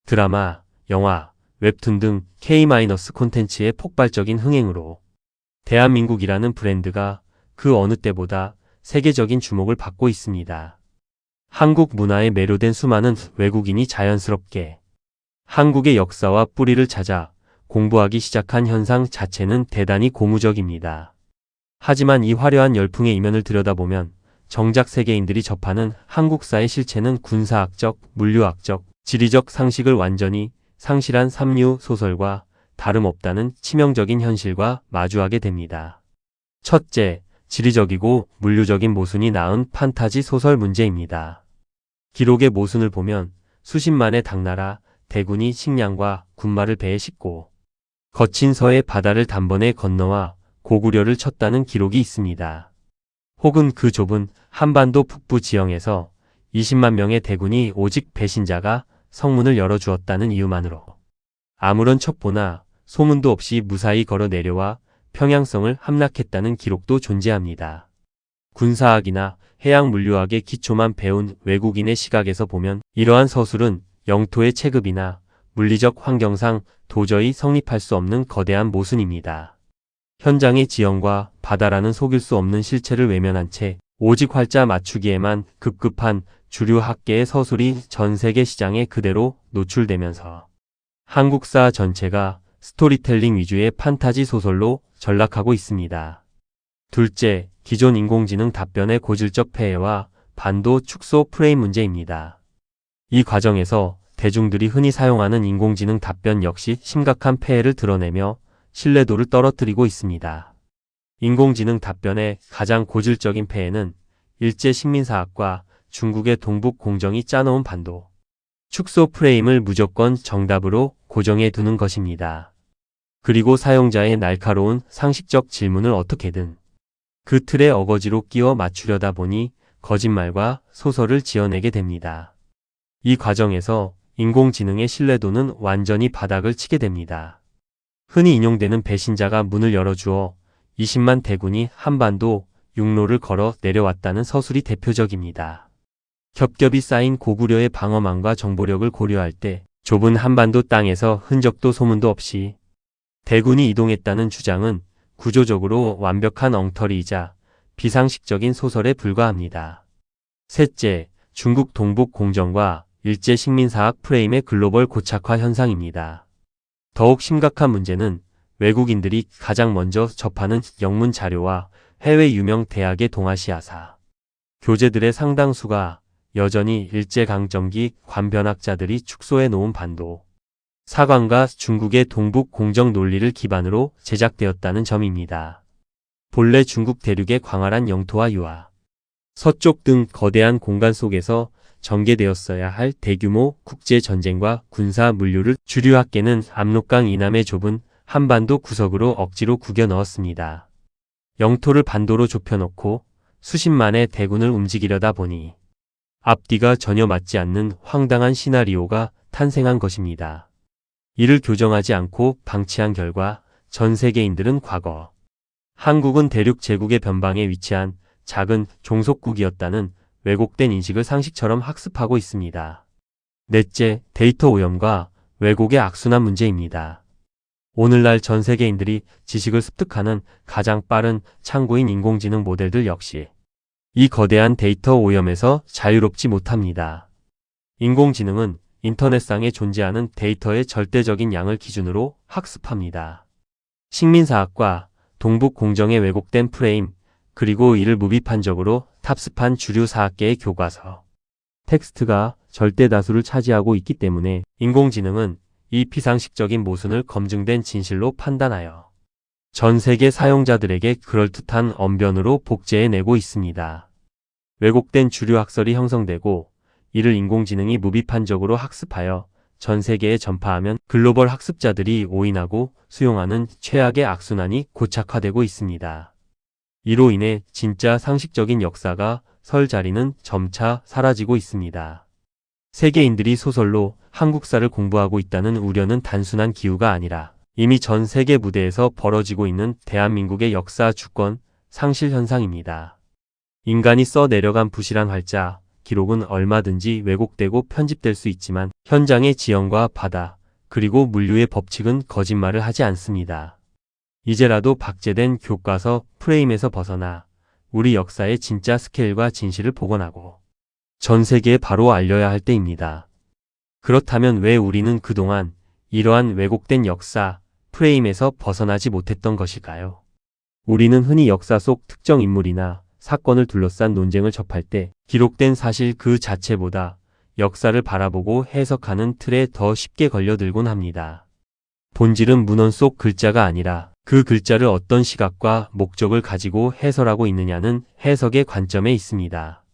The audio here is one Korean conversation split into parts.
드라마, 영화, 웹툰 등 K- 콘텐츠의 폭발적인 흥행으로 대한민국이라는 브랜드가 그 어느 때보다 세계적인 주목을 받고 있습니다. 한국 문화에 매료된 수많은 외국인이 자연스럽게 한국의 역사와 뿌리를 찾아 공부하기 시작한 현상 자체는 대단히 고무적입니다. 하지만 이 화려한 열풍의 이면을 들여다보면 정작 세계인들이 접하는 한국사의 실체는 군사학적, 물리학적, 지리적 상식을 완전히 상실한 삼류 소설과 다름없다는 치명적인 현실과 마주하게 됩니다. 첫째, 지리적이고 물류적인 모순이 낳은 판타지 소설 문제입니다. 기록의 모순을 보면 수십만의 당나라, 대군이 식량과 군마를 배에 싣고 거친 서해 바다를 단번에 건너와 고구려를 쳤다는 기록이 있습니다. 혹은 그 좁은 한반도 북부 지형에서 20만 명의 대군이 오직 배신자가 성문을 열어주었다는 이유만으로 아무런 첩보나 소문도 없이 무사히 걸어 내려와 평양성을 함락했다는 기록도 존재합니다. 군사학이나 해양 물류학의 기초만 배운 외국인의 시각에서 보면 이러한 서술은 영토의 체급이나 물리적 환경상 도저히 성립할 수 없는 거대한 모순입니다. 현장의 지형과 바다라는 속일 수 없는 실체를 외면한 채 오직 활자 맞추기에만 급급한 주류 학계의 서술이 전 세계 시장에 그대로 노출되면서 한국사 전체가 스토리텔링 위주의 판타지 소설로 전락하고 있습니다. 둘째, 기존 인공지능 답변의 고질적 폐해와 반도 축소 프레임 문제입니다. 이 과정에서 대중들이 흔히 사용하는 인공지능 답변 역시 심각한 폐해를 드러내며 신뢰도를 떨어뜨리고 있습니다. 인공지능 답변의 가장 고질적인 폐해는 일제 식민사학과 중국의 동북 공정이 짜놓은 반도 축소 프레임을 무조건 정답으로 고정해 두는 것입니다. 그리고 사용자의 날카로운 상식적 질문을 어떻게든 그 틀에 어거지로 끼워 맞추려다 보니 거짓말과 소설을 지어내게 됩니다. 이 과정에서 인공지능의 신뢰도는 완전히 바닥을 치게 됩니다. 흔히 인용되는 배신자가 문을 열어주어 20만 대군이 한반도 육로를 걸어 내려왔다는 서술이 대표적입니다. 겹겹이 쌓인 고구려의 방어망과 정보력을 고려할 때 좁은 한반도 땅에서 흔적도 소문도 없이 대군이 이동했다는 주장은 구조적으로 완벽한 엉터리이자 비상식적인 소설에 불과합니다. 셋째, 중국 동북 공정과 일제 식민사학 프레임의 글로벌 고착화 현상입니다. 더욱 심각한 문제는 외국인들이 가장 먼저 접하는 영문 자료와 해외 유명 대학의 동아시아사 교재들의 상당수가 여전히 일제강점기 관변학자들이 축소해 놓은 반도 사관과 중국의 동북 공정 논리를 기반으로 제작되었다는 점입니다. 본래 중국 대륙의 광활한 영토와 유화, 서쪽 등 거대한 공간 속에서 전개되었어야 할 대규모 국제전쟁과 군사 물류를 주류학계는 압록강 이남의 좁은 한반도 구석으로 억지로 구겨 넣었습니다. 영토를 반도로 좁혀놓고 수십만의 대군을 움직이려다 보니 앞뒤가 전혀 맞지 않는 황당한 시나리오가 탄생한 것입니다. 이를 교정하지 않고 방치한 결과 전 세계인들은 과거 한국은 대륙 제국의 변방에 위치한 작은 종속국이었다는 왜곡된 인식을 상식처럼 학습하고 있습니다. 넷째, 데이터 오염과 왜곡의 악순환 문제입니다. 오늘날 전 세계인들이 지식을 습득하는 가장 빠른 창구인 인공지능 모델들 역시 이 거대한 데이터 오염에서 자유롭지 못합니다. 인공지능은 인터넷상에 존재하는 데이터의 절대적인 양을 기준으로 학습합니다. 식민사학과 동북 공정의 왜곡된 프레임, 그리고 이를 무비판적으로 탑습한 주류 사학계의 교과서, 텍스트가 절대 다수를 차지하고 있기 때문에 인공지능은 이 비상식적인 모순을 검증된 진실로 판단하여 전 세계 사용자들에게 그럴듯한 언변으로 복제해내고 있습니다. 왜곡된 주류 학설이 형성되고 이를 인공지능이 무비판적으로 학습하여 전 세계에 전파하면 글로벌 학습자들이 오인하고 수용하는 최악의 악순환이 고착화되고 있습니다. 이로 인해 진짜 상식적인 역사가 설 자리는 점차 사라지고 있습니다. 세계인들이 소설로 한국사를 공부하고 있다는 우려는 단순한 기우가 아니라 이미 전 세계 무대에서 벌어지고 있는 대한민국의 역사 주권 상실 현상입니다. 인간이 써 내려간 부실한 활자, 기록은 얼마든지 왜곡되고 편집될 수 있지만 현장의 지형과 바다, 그리고 물류의 법칙은 거짓말을 하지 않습니다. 이제라도 박제된 교과서 프레임에서 벗어나 우리 역사의 진짜 스케일과 진실을 복원하고 전 세계에 바로 알려야 할 때입니다. 그렇다면 왜 우리는 그동안 이러한 왜곡된 역사 프레임에서 벗어나지 못했던 것일까요? 우리는 흔히 역사 속 특정 인물이나 사건을 둘러싼 논쟁을 접할 때 기록된 사실 그 자체보다 역사를 바라보고 해석하는 틀에 더 쉽게 걸려들곤 합니다. 본질은 문헌 속 글자가 아니라 그 글자를 어떤 시각과 목적을 가지고 해설하고 있느냐는 해석의 관점에 있습니다.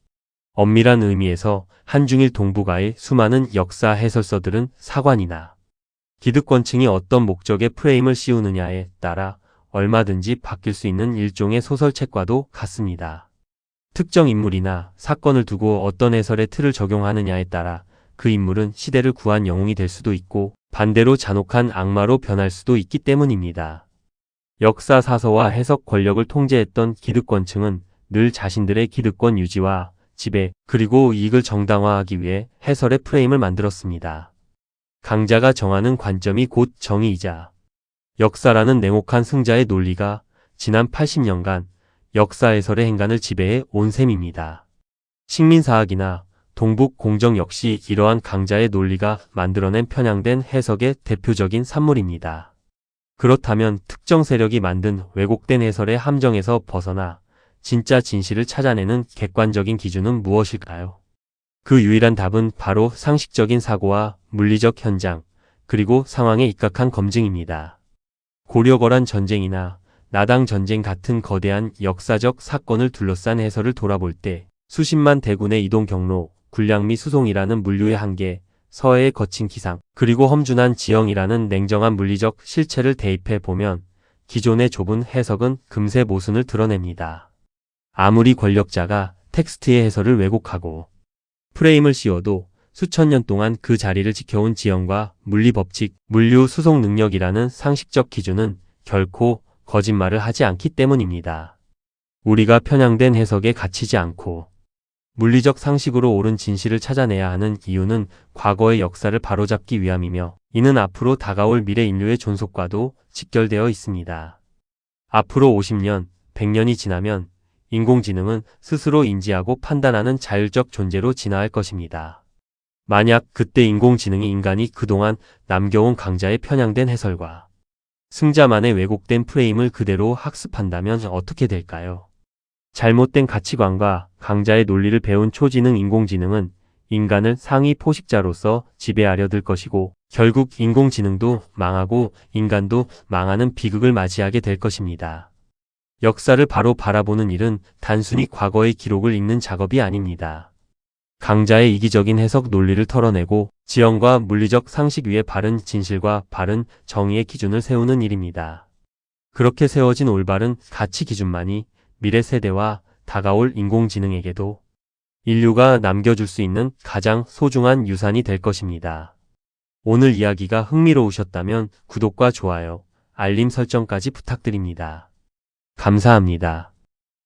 엄밀한 의미에서 한중일 동북아의 수많은 역사 해설서들은 사관이나 기득권층이 어떤 목적의 프레임을 씌우느냐에 따라 얼마든지 바뀔 수 있는 일종의 소설책과도 같습니다. 특정 인물이나 사건을 두고 어떤 해설의 틀을 적용하느냐에 따라 그 인물은 시대를 구한 영웅이 될 수도 있고 반대로 잔혹한 악마로 변할 수도 있기 때문입니다. 역사 사서와 해석 권력을 통제했던 기득권층은 늘 자신들의 기득권 유지와 지배, 그리고 이익을 정당화하기 위해 해설의 프레임을 만들었습니다. 강자가 정하는 관점이 곧 정의이자 역사라는 냉혹한 승자의 논리가 지난 80년간 역사 해설의 행간을 지배해 온 셈입니다. 식민사학이나 동북 공정 역시 이러한 강자의 논리가 만들어낸 편향된 해석의 대표적인 산물입니다. 그렇다면 특정 세력이 만든 왜곡된 해설의 함정에서 벗어나 진짜 진실을 찾아내는 객관적인 기준은 무엇일까요? 그 유일한 답은 바로 상식적인 사고와 물리적 현장, 그리고 상황에 입각한 검증입니다. 고려거란 전쟁이나 나당 전쟁 같은 거대한 역사적 사건을 둘러싼 해설을 돌아볼 때 수십만 대군의 이동 경로, 군량 및 수송이라는 물류의 한계, 서해의 거친 기상, 그리고 험준한 지형이라는 냉정한 물리적 실체를 대입해 보면 기존의 좁은 해석은 금세 모순을 드러냅니다. 아무리 권력자가 텍스트의 해설을 왜곡하고 프레임을 씌워도 수천 년 동안 그 자리를 지켜온 지형과 물리 법칙, 물류 수송 능력이라는 상식적 기준은 결코 거짓말을 하지 않기 때문입니다. 우리가 편향된 해석에 갇히지 않고 물리적 상식으로 옳은 진실을 찾아내야 하는 이유는 과거의 역사를 바로잡기 위함이며 이는 앞으로 다가올 미래 인류의 존속과도 직결되어 있습니다. 앞으로 50년, 100년이 지나면 인공지능은 스스로 인지하고 판단하는 자율적 존재로 진화할 것입니다. 만약 그때 인공지능이 인간이 그동안 남겨온 강자의 편향된 해설과 승자만의 왜곡된 프레임을 그대로 학습한다면 어떻게 될까요? 잘못된 가치관과 강자의 논리를 배운 초지능 인공지능은 인간을 상위 포식자로서 지배하려 들 것이고 결국 인공지능도 망하고 인간도 망하는 비극을 맞이하게 될 것입니다. 역사를 바로 바라보는 일은 단순히 과거의 기록을 읽는 작업이 아닙니다. 강자의 이기적인 해석 논리를 털어내고 지형과 물리적 상식 위에 바른 진실과 바른 정의의 기준을 세우는 일입니다. 그렇게 세워진 올바른 가치 기준만이 미래 세대와 다가올 인공지능에게도 인류가 남겨줄 수 있는 가장 소중한 유산이 될 것입니다. 오늘 이야기가 흥미로우셨다면 구독과 좋아요, 알림 설정까지 부탁드립니다. 감사합니다.